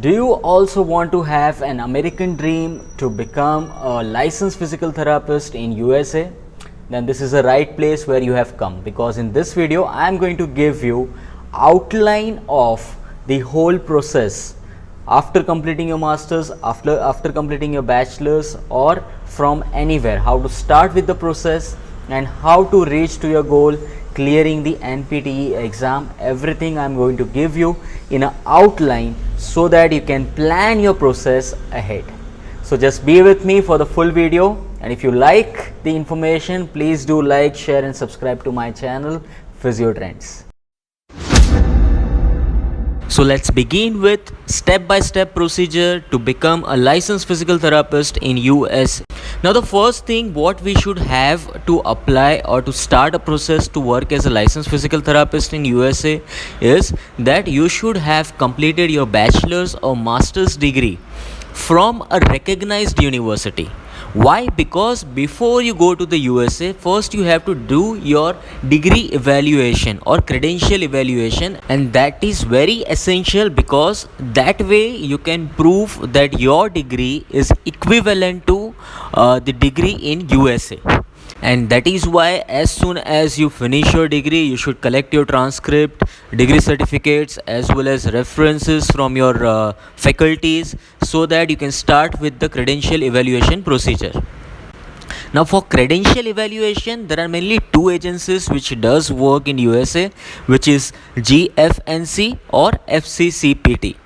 Do you also want to have an American dream to become a licensed physical therapist in USA? Then this is the right place where you have come, because in this video I am going to give you outline of the whole process after completing your masters, after completing your bachelor's, or from anywhere, how to start with the process and how to reach to your goal, clearing the NPTE exam. Everything I am going to give you in an outline so that you can plan your process ahead. So just be with me for the full video, and if you like the information, please do like, share and subscribe to my channel Physio Trends. So let's begin with step-by-step procedure to become a licensed physical therapist in US. Now the first thing what we should have to apply or to start a process to work as a licensed physical therapist in USA is that you should have completed your bachelor's or master's degree from a recognized university. Why? Because before you go to the USA, first you have to do your degree evaluation or credential evaluation, and that is very essential because that way you can prove that your degree is equivalent to the degree in USA. And that is why as soon as you finish your degree, you should collect your transcript, degree certificates as well as references from your faculties, so that you can start with the credential evaluation procedure. Now for credential evaluation, there are mainly two agencies which does work in USA, which is GFNC or FCCPT.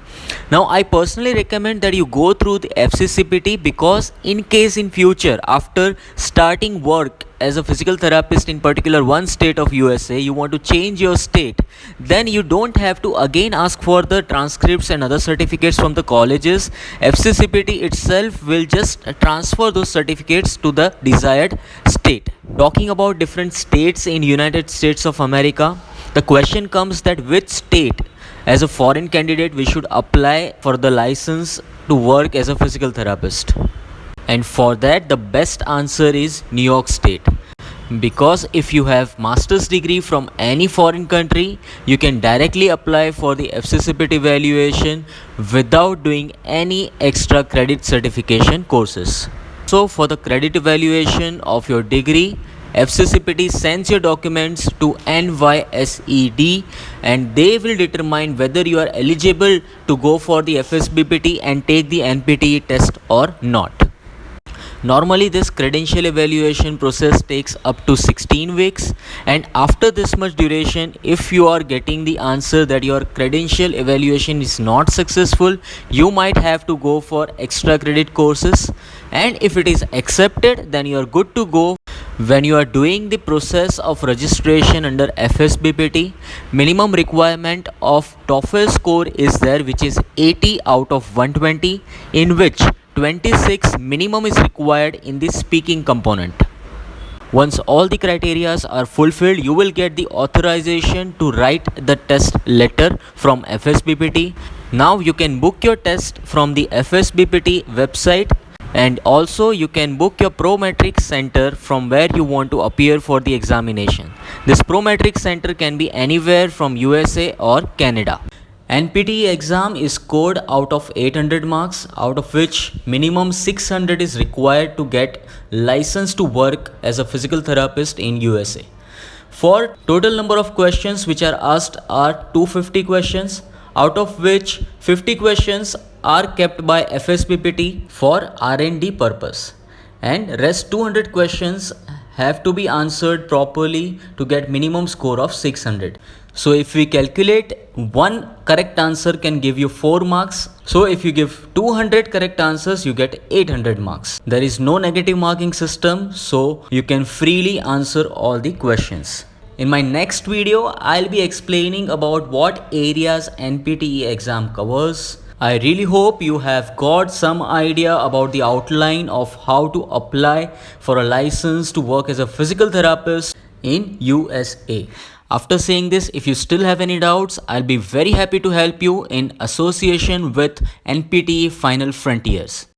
Now I personally recommend that you go through the FCCPT, because in case in future after starting work as a physical therapist in particular one state of USA, you want to change your state, then you don't have to again ask for the transcripts and other certificates from the colleges. FCCPT itself will just transfer those certificates to the desired state. Talking about different states in United States of America, the question comes that which state as a foreign candidate we should apply for the license to work as a physical therapist. And for that the best answer is New York State, because if you have master's degree from any foreign country, you can directly apply for the FCCPT evaluation without doing any extra credit certification courses. So for the credit evaluation of your degree, FCCPT sends your documents to NYSED, and they will determine whether you are eligible to go for the FSBPT and take the NPTE test or not. Normally this credential evaluation process takes up to 16 weeks, and after this much duration, if you are getting the answer that your credential evaluation is not successful, you might have to go for extra credit courses, and if it is accepted, then you are good to go. When you are doing the process of registration under FSBPT, minimum requirement of TOEFL score is there, which is 80 out of 120, in which 26 minimum is required in the speaking component. Once all the criteria are fulfilled, you will get the authorization to write the test letter from FSBPT. Now you can book your test from the FSBPT website, and also you can book your Prometric center from where you want to appear for the examination. This Prometric center can be anywhere from USA or Canada. NPTE exam is scored out of 800 marks, out of which minimum 600 is required to get license to work as a physical therapist in USA. For total number of questions which are asked are 250 questions, out of which 50 questions are kept by FSBPT for R&D purpose, and rest 200 questions have to be answered properly to get minimum score of 600. So if we calculate, one correct answer can give you 4 marks. So if you give 200 correct answers, you get 800 marks. There is no negative marking system, so you can freely answer all the questions. In my next video, I'll be explaining about what areas NPTE exam covers. I really hope you have got some idea about the outline of how to apply for a license to work as a physical therapist in USA. After saying this, if you still have any doubts, I'll be very happy to help you in association with NPTE Final Frontiers.